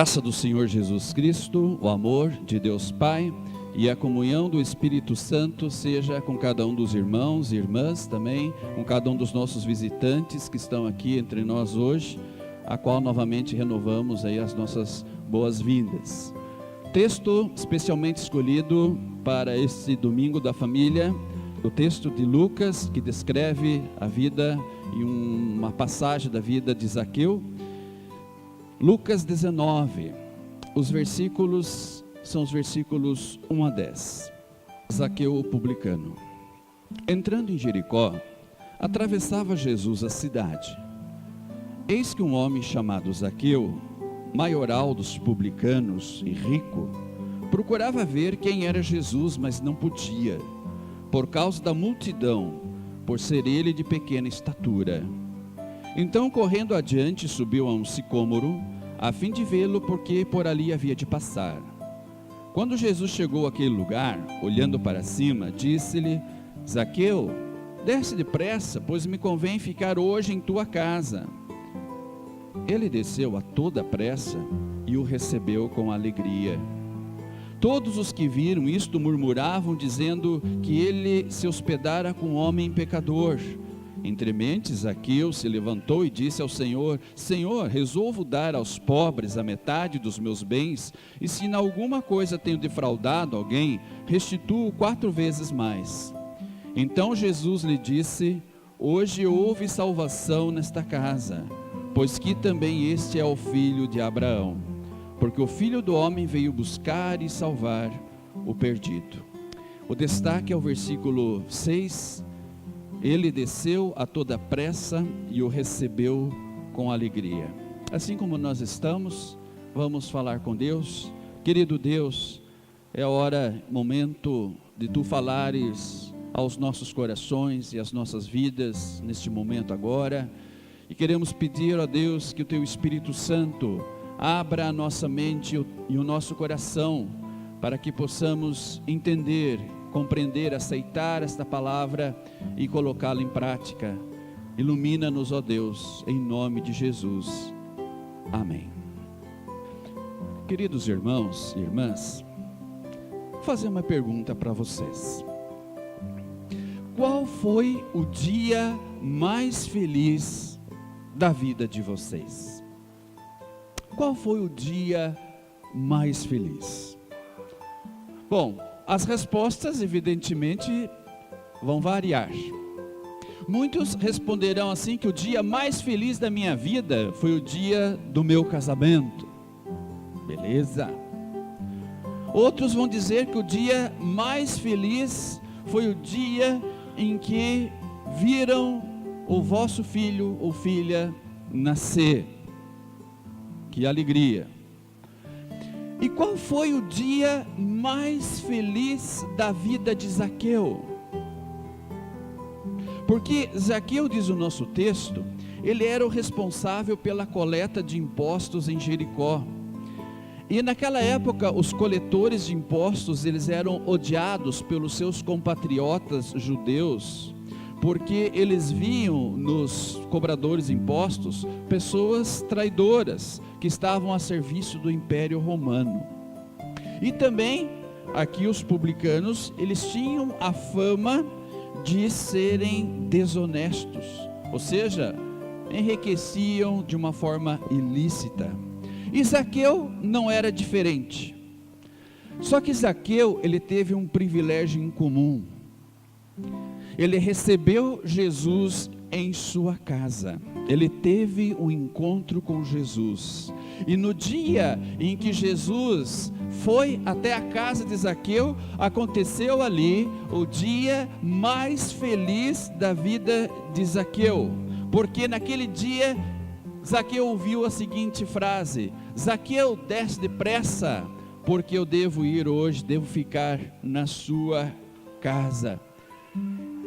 graça do Senhor Jesus Cristo, o amor de Deus Pai e a comunhão do Espírito Santo seja com cada um dos irmãos e irmãs também, com cada um dos nossos visitantes que estão aqui entre nós hoje, a qual novamente renovamos aí as nossas boas-vindas. Texto especialmente escolhido para esse domingo da família, o texto de Lucas, que descreve a vida e uma passagem da vida de Zaqueu. Lucas 19, os versículos são os versículos 1 a 10. Zaqueu o publicano. Entrando em Jericó, atravessava Jesus a cidade. Eis que um homem chamado Zaqueu, maioral dos publicanos e rico, procurava ver quem era Jesus, mas não podia, por causa da multidão, por ser ele de pequena estatura. Então, correndo adiante, subiu a um sicômoro, a fim de vê-lo, porque por ali havia de passar. Quando Jesus chegou àquele lugar, olhando para cima, disse-lhe: Zaqueu, desce depressa, pois me convém ficar hoje em tua casa. Ele desceu a toda pressa e o recebeu com alegria. Todos os que viram isto murmuravam, dizendo que ele se hospedara com um homem pecador. Entre mentes, Zaqueu se levantou e disse ao Senhor: Senhor, resolvo dar aos pobres a metade dos meus bens, e se em alguma coisa tenho defraudado alguém, restituo 4 vezes mais. Então Jesus lhe disse: Hoje houve salvação nesta casa, pois que também este é o filho de Abraão, porque o Filho do Homem veio buscar e salvar o perdido. O destaque é o versículo 6, ele desceu a toda pressa e o recebeu com alegria. Assim como nós estamos, vamos falar com Deus. Querido Deus, é hora, momento de Tu falares aos nossos corações e às nossas vidas, neste momento agora, e queremos pedir a Deus que o Teu Espírito Santo abra a nossa mente e o nosso coração, para que possamos entender, compreender, aceitar esta palavra e colocá-la em prática. Ilumina-nos, ó Deus, em nome de Jesus. Amém. Queridos irmãos e irmãs, vou fazer uma pergunta para vocês. Qual foi o dia mais feliz da vida de vocês? Qual foi o dia mais feliz? Bom, as respostas evidentemente vão variar. Muitos responderão assim que o dia mais feliz da minha vida foi o dia do meu casamento. Beleza. Outros vão dizer que o dia mais feliz foi o dia em que viram o vosso filho ou filha nascer. Que alegria! E qual foi o dia mais feliz da vida de Zaqueu? Porque Zaqueu, diz o nosso texto, ele era o responsável pela coleta de impostos em Jericó. E naquela época, os coletores de impostos, eles eram odiados pelos seus compatriotas judeus, porque eles viam nos cobradores de impostos pessoas traidoras que estavam a serviço do Império Romano. E também aqui os publicanos, eles tinham a fama de serem desonestos, ou seja, enriqueciam de uma forma ilícita. E Zaqueu não era diferente. Só que Zaqueu, ele teve um privilégio incomum. Ele recebeu Jesus em sua casa. Ele teve um encontro com Jesus. E no dia em que Jesus foi até a casa de Zaqueu, aconteceu ali o dia mais feliz da vida de Zaqueu. Porque naquele dia, Zaqueu ouviu a seguinte frase: Zaqueu, desce depressa, porque eu devo ir hoje, devo ficar na sua casa.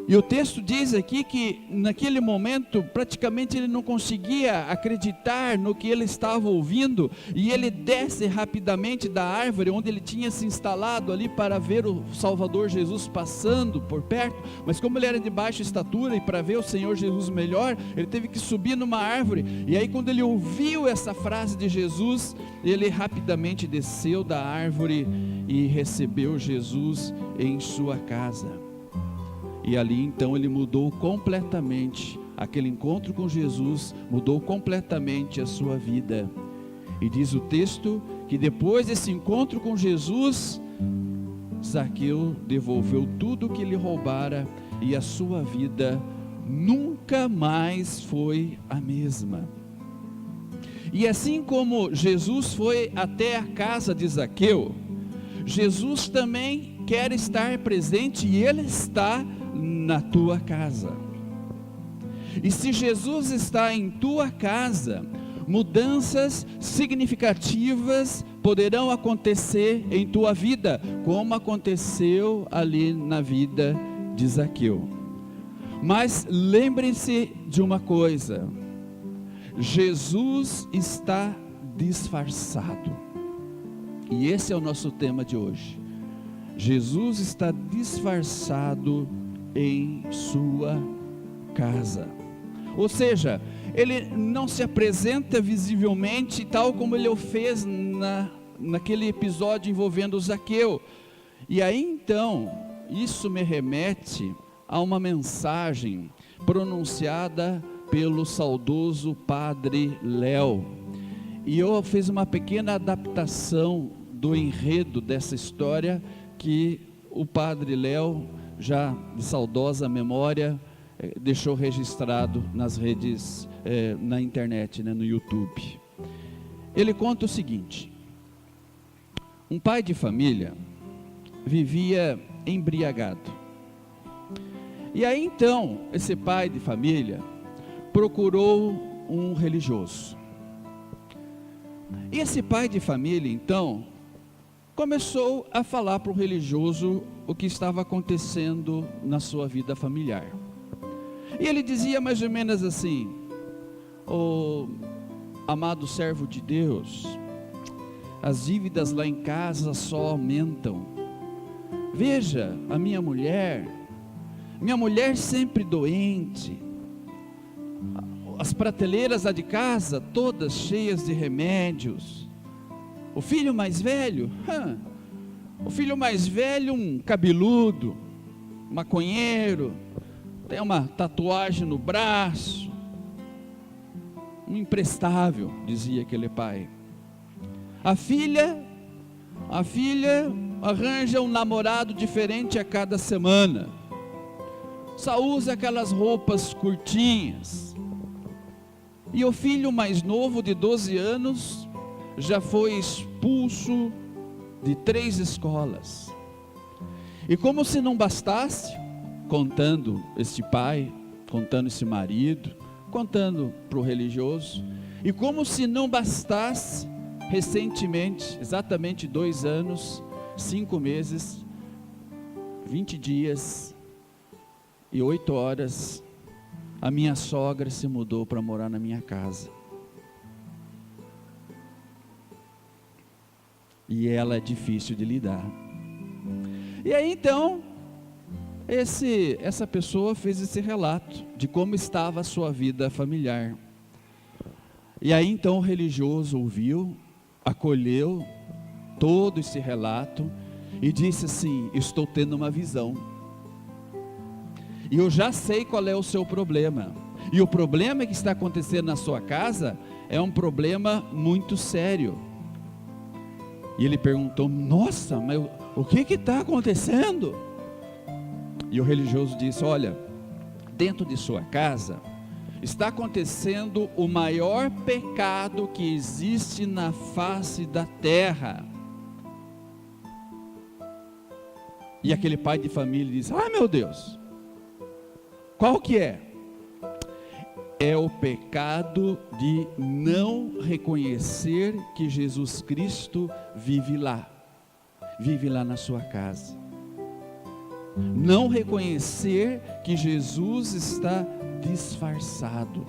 E o texto diz aqui que naquele momento praticamente ele não conseguia acreditar no que ele estava ouvindo, e ele desce rapidamente da árvore onde ele tinha se instalado ali para ver o Salvador Jesus passando por perto, mas como ele era de baixa estatura e para ver o Senhor Jesus melhor, ele teve que subir numa árvore. E aí quando ele ouviu essa frase de Jesus, ele rapidamente desceu da árvore e recebeu Jesus em sua casa. E ali então ele mudou completamente, aquele encontro com Jesus mudou completamente a sua vida. E diz o texto que depois desse encontro com Jesus, Zaqueu devolveu tudo que ele roubara, e a sua vida nunca mais foi a mesma. E assim como Jesus foi até a casa de Zaqueu, Jesus também quer estar presente, e Ele está na tua casa. E se Jesus está em tua casa, mudanças significativas poderão acontecer em tua vida, como aconteceu ali na vida de Zaqueu. Mas lembre-se de uma coisa: Jesus está disfarçado. E esse é o nosso tema de hoje. Jesus está disfarçado em sua casa. Ou seja, ele não se apresenta visivelmente, tal como ele o fez naquele episódio envolvendo Zaqueu. E aí então, isso me remete a uma mensagem pronunciada pelo saudoso Padre Léo. E eu fiz uma pequena adaptação do enredo dessa história que o Padre Léo, já de saudosa memória, deixou registrado nas redes, na internet, no YouTube. Ele conta o seguinte: um pai de família vivia embriagado. E aí então, esse pai de família procurou um religioso. E esse pai de família então começou a falar para o religioso o que estava acontecendo na sua vida familiar. E ele dizia mais ou menos assim: "Ô amado servo de Deus, as dívidas lá em casa só aumentam. Veja a minha mulher sempre doente, as prateleiras lá de casa todas cheias de remédios. O filho mais velho, um cabeludo, maconheiro, tem uma tatuagem no braço, um imprestável", dizia aquele pai. A filha arranja um namorado diferente a cada semana, só usa aquelas roupas curtinhas. E o filho mais novo, de 12 anos, já foi expulso de 3 escolas. E como se não bastasse, contando esse pai, contando esse marido, contando para o religioso, e como se não bastasse, recentemente, exatamente 2 anos, 5 meses, 20 dias e 8 horas, a minha sogra se mudou para morar na minha casa. E ela é difícil de lidar. E aí então, essa pessoa fez esse relato de como estava a sua vida familiar. E aí então o religioso ouviu, acolheu todo esse relato e disse assim: "Estou tendo uma visão. E eu já sei qual é o seu problema. E o problema que está acontecendo na sua casa é um problema muito sério." E ele perguntou: "Nossa, mas o que está acontecendo?" E o religioso disse: "Olha, dentro de sua casa está acontecendo o maior pecado que existe na face da terra." E aquele pai de família disse: "Ah, meu Deus, qual que é?" "É o pecado de não reconhecer que Jesus Cristo vive lá na sua casa." Não reconhecer que Jesus está disfarçado.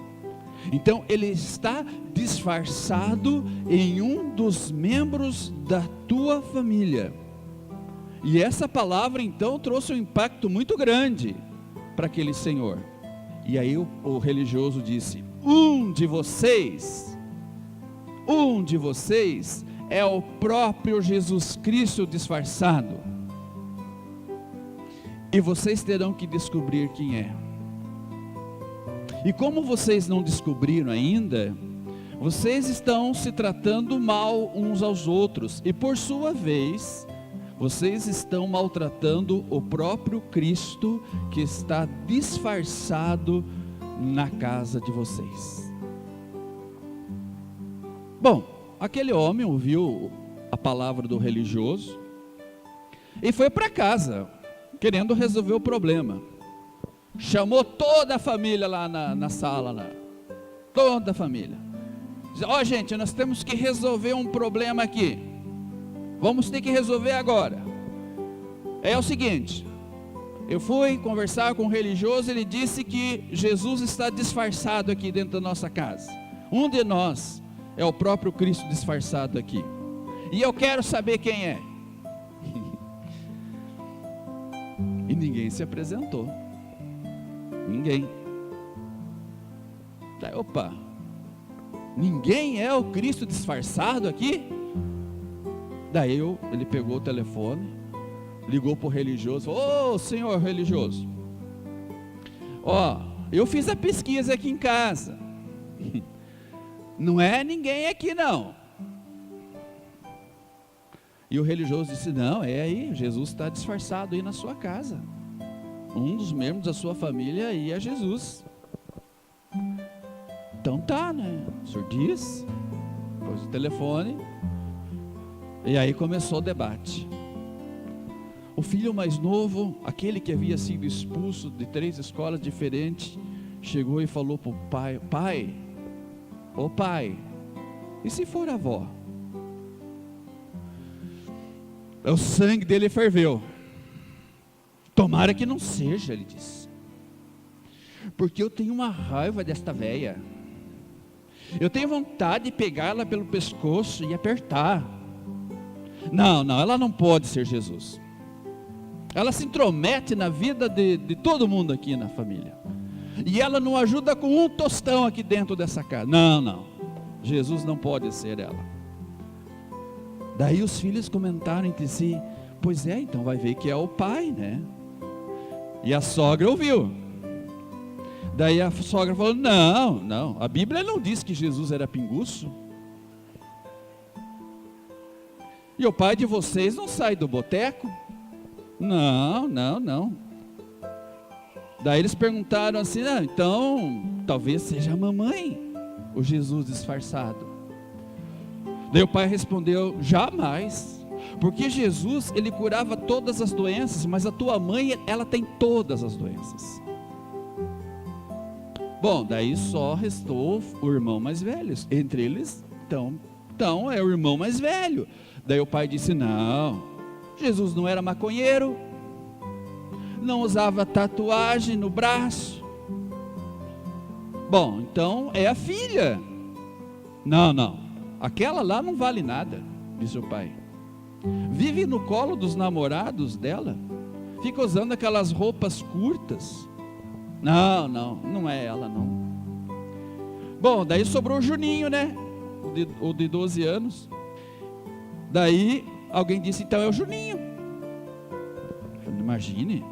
Então ele está disfarçado em um dos membros da tua família. E essa palavra então trouxe um impacto muito grande para aquele senhor. E aí o religioso disse: um de vocês é o próprio Jesus Cristo disfarçado. E vocês terão que descobrir quem é. E como vocês não descobriram ainda, vocês estão se tratando mal uns aos outros. E por sua vez, vocês estão maltratando o próprio Cristo que está disfarçado na casa de vocês. Bom, aquele homem ouviu a palavra do religioso e foi para casa, querendo resolver o problema. Chamou toda a família lá na sala, toda a família. Ó, gente, nós temos que resolver um problema aqui. Vamos ter que resolver agora. É o seguinte: eu fui conversar com um religioso, ele disse que Jesus está disfarçado aqui dentro da nossa casa. Um de nós é o próprio Cristo disfarçado aqui. E eu quero saber quem é. E ninguém se apresentou. Ninguém. Daí, opa, ninguém é o Cristo disfarçado aqui? Daí ele pegou o telefone, ligou para o religioso: ô senhor religioso, ó, eu fiz a pesquisa aqui em casa, não é ninguém aqui não. E o religioso disse: não, é aí, Jesus está disfarçado aí na sua casa. Um dos membros da sua família aí é Jesus. Então tá, né? O senhor diz, pôs o telefone, e aí começou o debate. O filho mais novo, aquele que havia sido expulso de 3 escolas diferentes, chegou e falou para o pai: pai, ô pai, e se for a avó? O sangue dele ferveu. Tomara que não seja, ele disse, porque eu tenho uma raiva desta véia. Eu tenho vontade de pegá-la pelo pescoço e apertar. Não, ela não pode ser Jesus. Ela se intromete na vida de todo mundo aqui na família. E ela não ajuda com um tostão aqui dentro dessa casa. Não, Jesus não pode ser ela. Daí os filhos comentaram entre si: pois é, então vai ver que é o pai, né? E a sogra ouviu. Daí a sogra falou: não, a Bíblia não diz que Jesus era pinguço. E o pai de vocês não sai do boteco? Não. Daí eles perguntaram assim: então talvez seja a mamãe, o Jesus disfarçado. Daí o pai respondeu: jamais, porque Jesus, ele curava todas as doenças, mas a tua mãe, ela tem todas as doenças. Bom, daí só restou o irmão mais velho. Entre eles, então é o irmão mais velho. Daí o pai disse: não, Jesus não era maconheiro, não usava tatuagem no braço. Bom, então é a filha. Não, aquela lá não vale nada, disse o pai. Vive no colo dos namorados dela, fica usando aquelas roupas curtas. Não é ela não. Bom, daí sobrou o Juninho, né? O de 12 anos. Daí alguém disse: então é o Juninho. Imagine,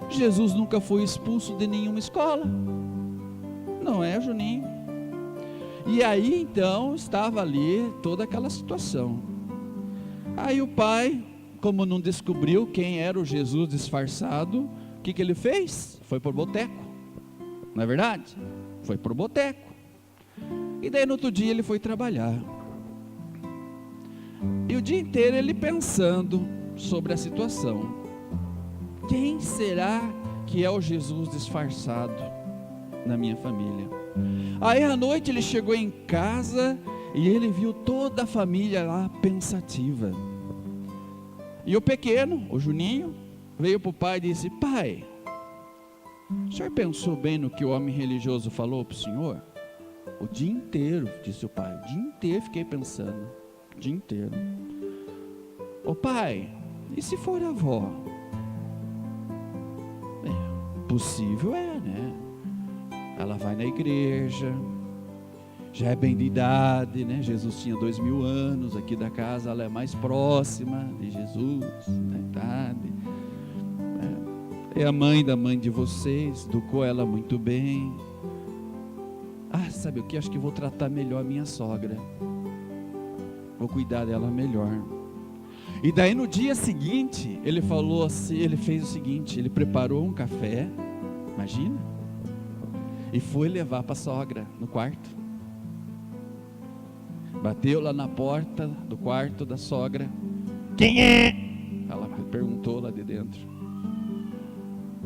Jesus nunca foi expulso de nenhuma escola. Não é o Juninho. E aí então estava ali toda aquela situação. Aí o pai, como não descobriu quem era o Jesus disfarçado, o que ele fez? Foi para o boteco. Não é verdade? Foi para o boteco. E daí no outro dia ele foi trabalhar. E o dia inteiro ele pensando sobre a situação. Quem será que é o Jesus disfarçado na minha família? Aí à noite ele chegou em casa e ele viu toda a família lá pensativa. E o pequeno, o Juninho, veio para o pai e disse: pai, o senhor pensou bem no que o homem religioso falou para o senhor? O dia inteiro, disse o pai, o dia inteiro fiquei pensando, o dia inteiro. Ô pai, e se for a avó? Possível né? Ela vai na igreja, já é bem de idade, né? Jesus tinha 2000 anos, aqui da casa ela é mais próxima de Jesus, na idade. É a mãe da mãe de vocês, educou ela muito bem. Sabe o que? Acho que vou tratar melhor a minha sogra. Vou cuidar dela melhor. E daí no dia seguinte, ele falou assim, ele fez o seguinte, ele preparou um café, imagina, e foi levar para a sogra no quarto. Bateu lá na porta do quarto da sogra. Quem é? Ela perguntou lá de dentro.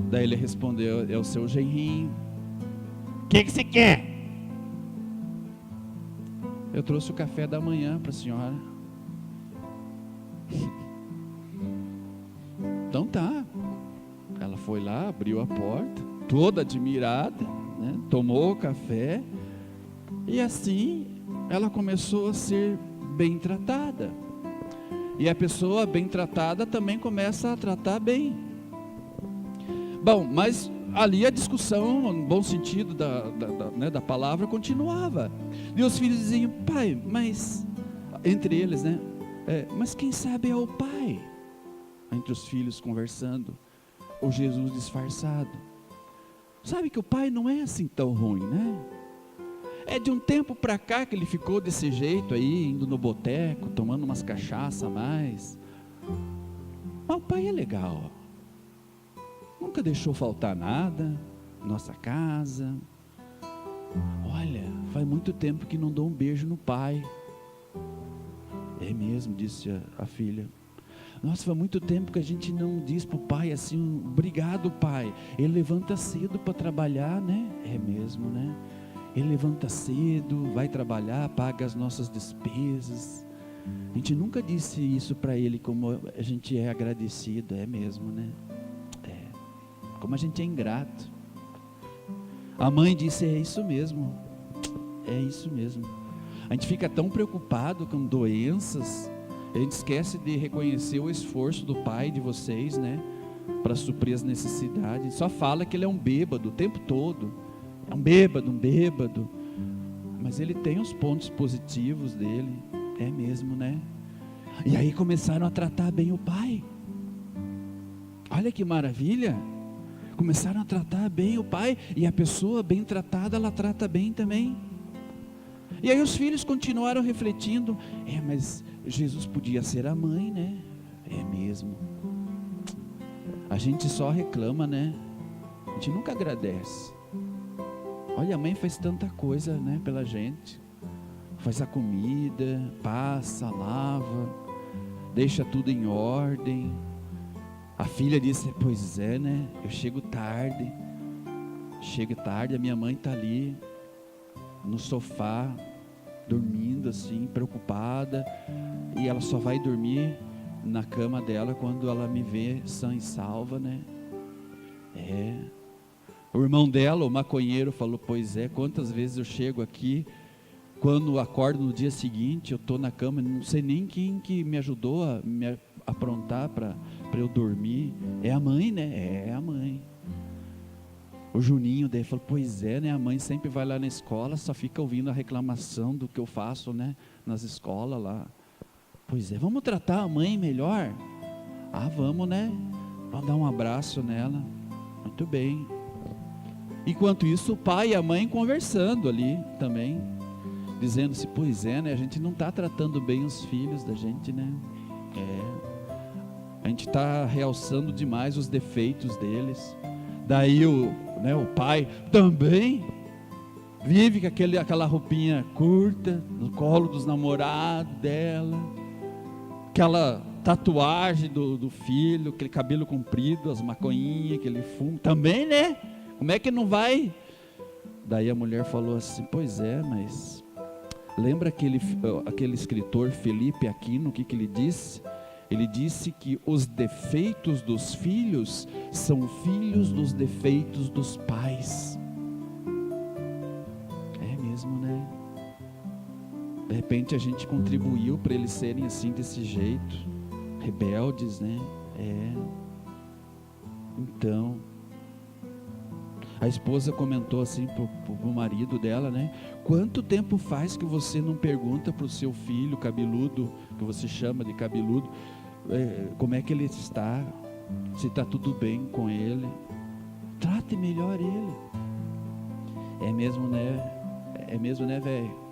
Daí ele respondeu: é o seu genrinho. O que você quer? Eu trouxe o café da manhã para a senhora. Então tá. Ela foi lá, abriu a porta, toda admirada, né? Tomou o café. E assim ela começou a ser bem tratada. E a pessoa bem tratada também começa a tratar bem. Bom, mas ali a discussão, no bom sentido da palavra, continuava. E os filhos diziam: pai, mas, entre eles, né? Mas quem sabe é o pai. Entre os filhos conversando, o Jesus disfarçado. Sabe que o pai não é assim tão ruim, né? É de um tempo para cá que ele ficou desse jeito aí, indo no boteco, tomando umas cachaça a mais. Mas o pai é legal. Nunca deixou faltar nada, nossa casa. Olha, faz muito tempo que não dou um beijo no pai. É mesmo, disse a filha. Nossa, faz muito tempo que a gente não diz para o pai assim: obrigado, pai. Ele levanta cedo para trabalhar, né? É mesmo, né? Ele levanta cedo, vai trabalhar, paga as nossas despesas. A gente nunca disse isso para ele, como a gente é agradecido. É mesmo, né? Como a gente é ingrato. A mãe disse: é isso mesmo. É isso mesmo. A gente fica tão preocupado com doenças, a gente esquece de reconhecer o esforço do pai de vocês, né? Para suprir as necessidades. Só fala que ele é um bêbado o tempo todo. É um bêbado. Mas ele tem os pontos positivos dele. É mesmo, né? E aí começaram a tratar bem o pai. Olha que maravilha. Começaram a tratar bem o pai. E a pessoa bem tratada, ela trata bem também. E aí os filhos continuaram refletindo: mas Jesus podia ser a mãe, né? É mesmo. A gente só reclama, né? A gente nunca agradece. Olha, a mãe faz tanta coisa, né, pela gente. Faz a comida, passa, lava, deixa tudo em ordem. A filha disse: pois é, né? Eu chego tarde, a minha mãe está ali no sofá, dormindo assim, preocupada, e ela só vai dormir na cama dela quando ela me vê sã e salva, né? O irmão dela, o maconheiro, falou: pois é, quantas vezes eu chego aqui, quando acordo no dia seguinte, eu estou na cama, não sei nem quem que me ajudou a me aprontar para eu dormir. É a mãe, né? É a mãe. O Juninho daí falou: pois é, né? A mãe sempre vai lá na escola, só fica ouvindo a reclamação do que eu faço, né? Nas escolas lá. Pois é, vamos tratar a mãe melhor? Vamos, né? Vamos dar um abraço nela. Muito bem. Enquanto isso, o pai e a mãe conversando ali também, dizendo-se: pois é, né? A gente não está tratando bem os filhos da gente, né? A gente está realçando demais os defeitos deles. Daí o pai também vive com aquela roupinha curta no colo dos namorados dela, aquela tatuagem do filho, aquele cabelo comprido, as maconhinhas que ele fuma também, né? Como é que não vai? Daí a mulher falou assim: pois é, mas lembra aquele escritor Felipe Aquino, o que ele disse? Ele disse que os defeitos dos filhos são filhos dos defeitos dos pais. É mesmo, né? De repente a gente contribuiu para eles serem assim, desse jeito, rebeldes, né? Então, a esposa comentou assim pro marido dela, né? Quanto tempo faz que você não pergunta para o seu filho cabeludo, que você chama de cabeludo, como é que ele está, se está tudo bem com ele? Trate melhor ele. É mesmo, né, velho?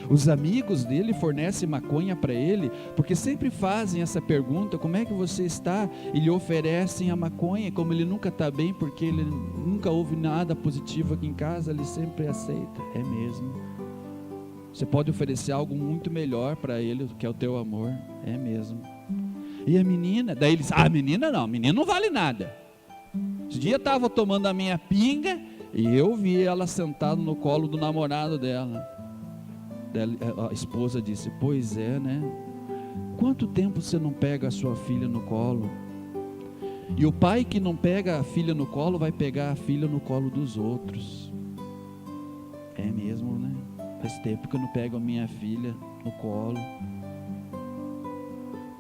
Os amigos dele fornecem maconha para ele, porque sempre fazem essa pergunta: como é que você está? E lhe oferecem a maconha. Como ele nunca está bem, porque ele nunca ouve nada positivo aqui em casa, ele sempre aceita. É mesmo. Você pode oferecer algo muito melhor para ele, que é o teu amor. É mesmo. E a menina, daí ele diz: a menina não vale nada. Esse dia eu estava tomando a minha pinga e eu vi ela sentada no colo do namorado dela. A esposa disse: pois é, né? Quanto tempo você não pega a sua filha no colo? E o pai que não pega a filha no colo vai pegar a filha no colo dos outros. É mesmo, né? Faz tempo que eu não pego a minha filha no colo.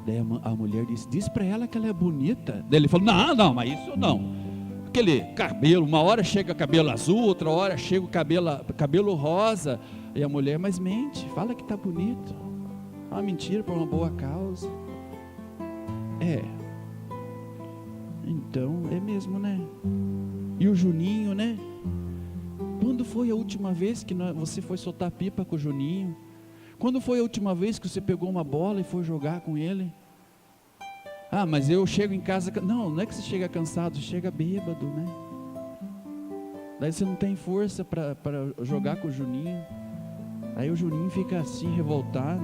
Daí a mulher disse: diz para ela que ela é bonita. Daí ele falou: não, mas isso não. Aquele cabelo, uma hora chega cabelo azul, outra hora chega o cabelo rosa. E a mulher: mas mente, fala que está bonito. Uma mentira por uma boa causa. Então, é mesmo, né? E o Juninho, né? Quando foi a última vez que você foi soltar pipa com o Juninho? Quando foi a última vez que você pegou uma bola e foi jogar com ele? Ah, mas eu chego em casa... Não é que você chega cansado, você chega bêbado, né? Daí você não tem força para jogar com o Juninho. Aí o Juninho fica assim, revoltado.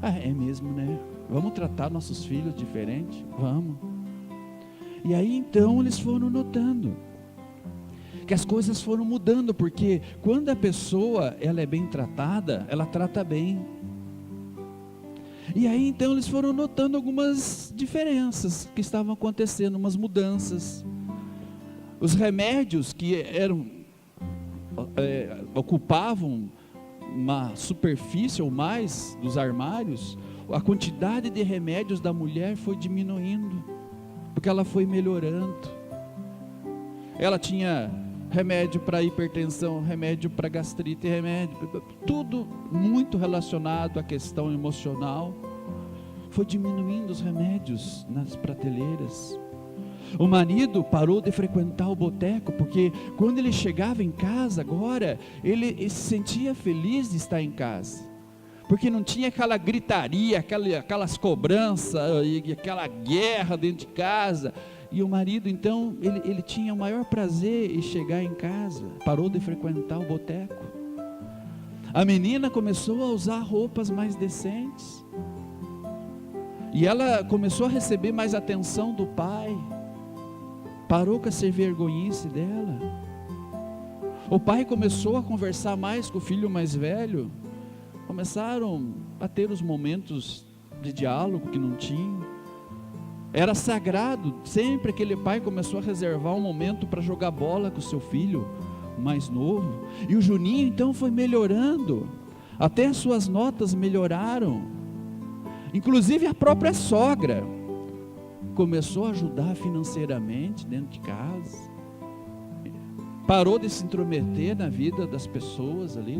É mesmo, né? Vamos tratar nossos filhos diferente? Vamos. E aí então eles foram notando que as coisas foram mudando, porque quando a pessoa ela é bem tratada, ela trata bem. E aí então eles foram notando algumas diferenças que estavam acontecendo, umas mudanças. Os remédios que ocupavam uma superfície ou mais dos armários, a quantidade de remédios da mulher foi diminuindo, porque ela foi melhorando. Ela tinha remédio para hipertensão, remédio para gastrite, tudo muito relacionado à questão emocional. Foi diminuindo os remédios nas prateleiras. O marido parou de frequentar o boteco, porque quando ele chegava em casa agora, ele se sentia feliz de estar em casa, porque não tinha aquela gritaria, aquelas cobranças e aquela guerra dentro de casa. E o marido então, ele tinha o maior prazer em chegar em casa, parou de frequentar o boteco. A menina começou a usar roupas mais decentes, e ela começou a receber mais atenção do pai, parou com essa vergonhice dela. O pai começou a conversar mais com o filho mais velho, começaram a ter os momentos de diálogo que não tinham. Era sagrado, sempre aquele pai começou a reservar um momento para jogar bola com o seu filho mais novo. E o Juninho então foi melhorando, até as suas notas melhoraram. Inclusive a própria sogra começou a ajudar financeiramente dentro de casa, parou de se intrometer na vida das pessoas ali,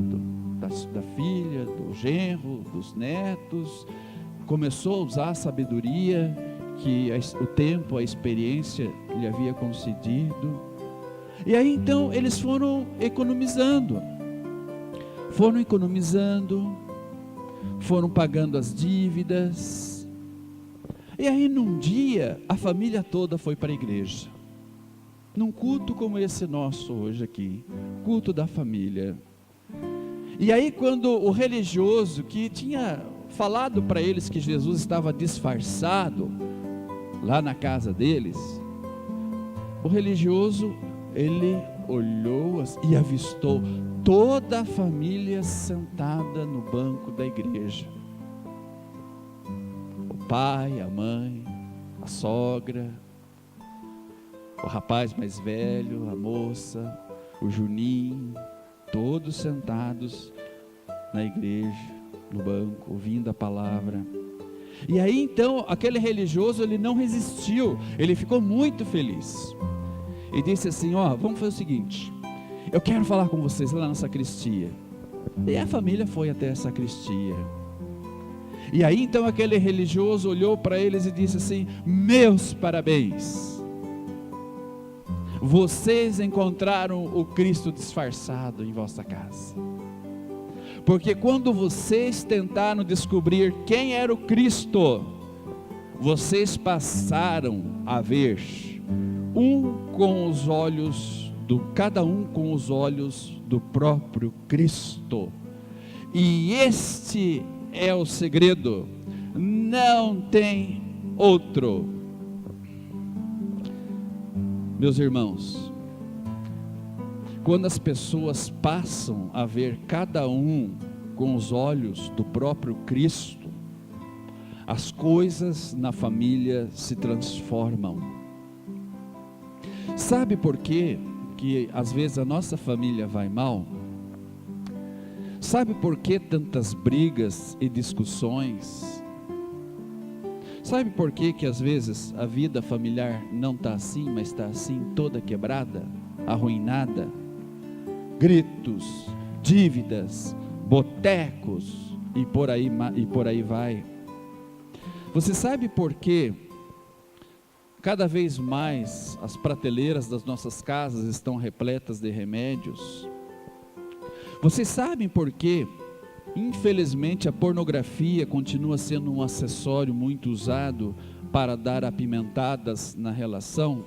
da filha, do genro, dos netos, começou a usar a sabedoria que o tempo, a experiência lhe havia concedido. E aí então eles foram economizando, foram pagando as dívidas. E aí num dia a família toda foi para a igreja, num culto como esse nosso hoje aqui, culto da família. E aí quando o religioso que tinha falado para eles que Jesus estava disfarçado lá na casa deles, o religioso, ele olhou e avistou toda a família sentada no banco da igreja. pai, a mãe, a sogra, o rapaz mais velho, a moça, o Juninho, todos sentados na igreja, no banco, ouvindo a palavra. E aí então, aquele religioso, ele não resistiu, ele ficou muito feliz. E disse assim: vamos fazer o seguinte, eu quero falar com vocês lá na sacristia. E a família foi até a sacristia. E aí então aquele religioso olhou para eles e disse assim: meus parabéns, vocês encontraram o Cristo disfarçado em vossa casa. Porque quando vocês tentaram descobrir quem era o Cristo, vocês passaram a ver cada um com os olhos do próprio Cristo. E este é o segredo, não tem outro. Meus irmãos, quando as pessoas passam a ver cada um com os olhos do próprio Cristo, as coisas na família se transformam. Sabe por quê que às vezes a nossa família vai mal? Sabe por que tantas brigas e discussões? Sabe por que às vezes a vida familiar não está assim, mas está assim, toda quebrada, arruinada? Gritos, dívidas, botecos e por aí vai. Você sabe por que cada vez mais as prateleiras das nossas casas estão repletas de remédios? Vocês sabem por que, infelizmente, a pornografia continua sendo um acessório muito usado para dar apimentadas na relação?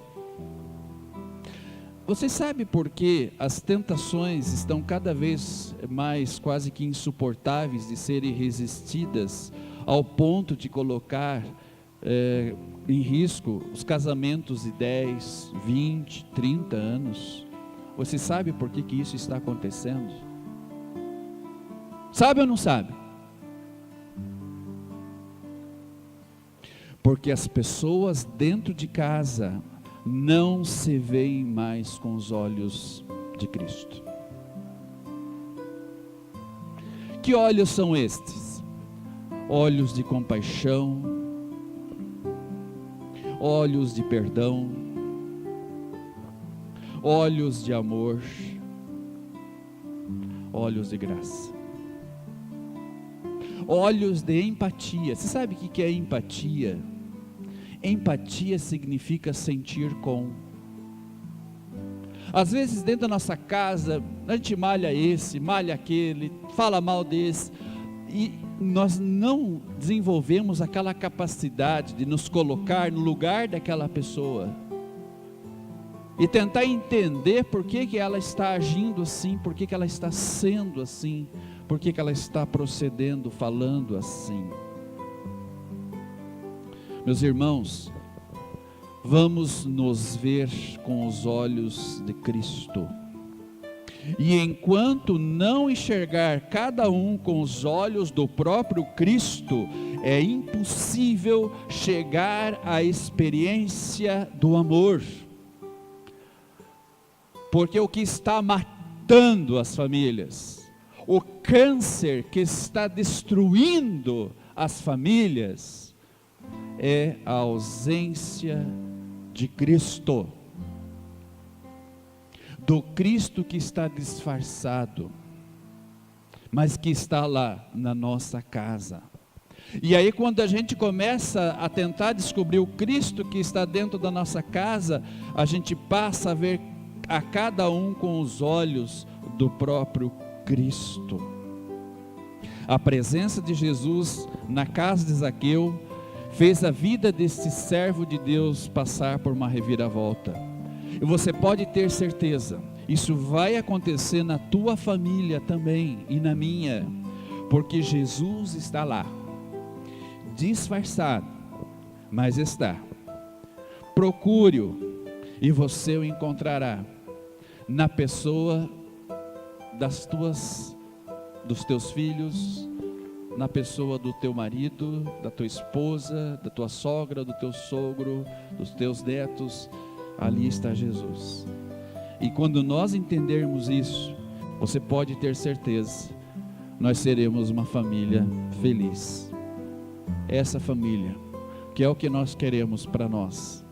Você sabe por que as tentações estão cada vez mais quase que insuportáveis de serem resistidas, ao ponto de colocar em risco os casamentos de 10, 20, 30 anos? Você sabe por que isso está acontecendo? Sabe ou não sabe? Porque as pessoas dentro de casa não se veem mais com os olhos de Cristo. Que olhos são estes? Olhos de compaixão, olhos de perdão, olhos de amor, olhos de graça, olhos de empatia. Você sabe o que é empatia? Empatia significa sentir com. Às vezes dentro da nossa casa, a gente malha esse, malha aquele, fala mal desse, e nós não desenvolvemos aquela capacidade de nos colocar no lugar daquela pessoa, e tentar entender por que ela está agindo assim, por que ela está sendo assim, por que ela está procedendo, falando assim. Meus irmãos, vamos nos ver com os olhos de Cristo, e enquanto não enxergar cada um com os olhos do próprio Cristo, é impossível chegar à experiência do amor, porque o que está matando as famílias, o câncer que está destruindo as famílias, é a ausência de Cristo, do Cristo que está disfarçado, mas que está lá na nossa casa. E aí quando a gente começa a tentar descobrir o Cristo que está dentro da nossa casa, a gente passa a ver a cada um com os olhos do próprio Cristo. A presença de Jesus na casa de Zaqueu fez a vida desse servo de Deus passar por uma reviravolta. E você pode ter certeza, isso vai acontecer na tua família também e na minha, porque Jesus está lá, disfarçado, mas está. Procure-o e você o encontrará na pessoa dos teus filhos, na pessoa do teu marido, da tua esposa, da tua sogra, do teu sogro, dos teus netos. Ali está Jesus. E quando nós entendermos isso, você pode ter certeza, nós seremos uma família feliz. Essa família, que é o que nós queremos para nós,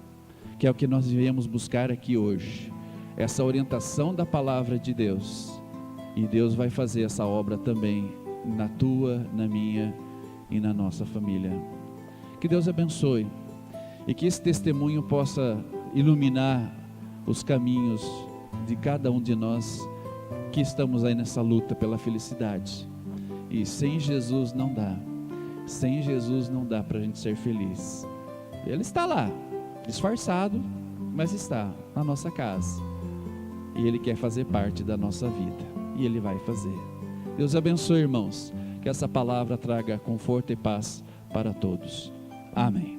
que é o que nós viemos buscar aqui hoje, essa orientação da palavra de Deus. E Deus vai fazer essa obra também na tua, na minha e na nossa família. Que Deus abençoe e que esse testemunho possa iluminar os caminhos de cada um de nós que estamos aí nessa luta pela felicidade. E sem Jesus não dá. Sem Jesus não dá para a gente ser feliz. Ele está lá, disfarçado, mas está na nossa casa. E Ele quer fazer parte da nossa vida. E Ele vai fazer. Deus abençoe, irmãos. Que essa palavra traga conforto e paz para todos. Amém.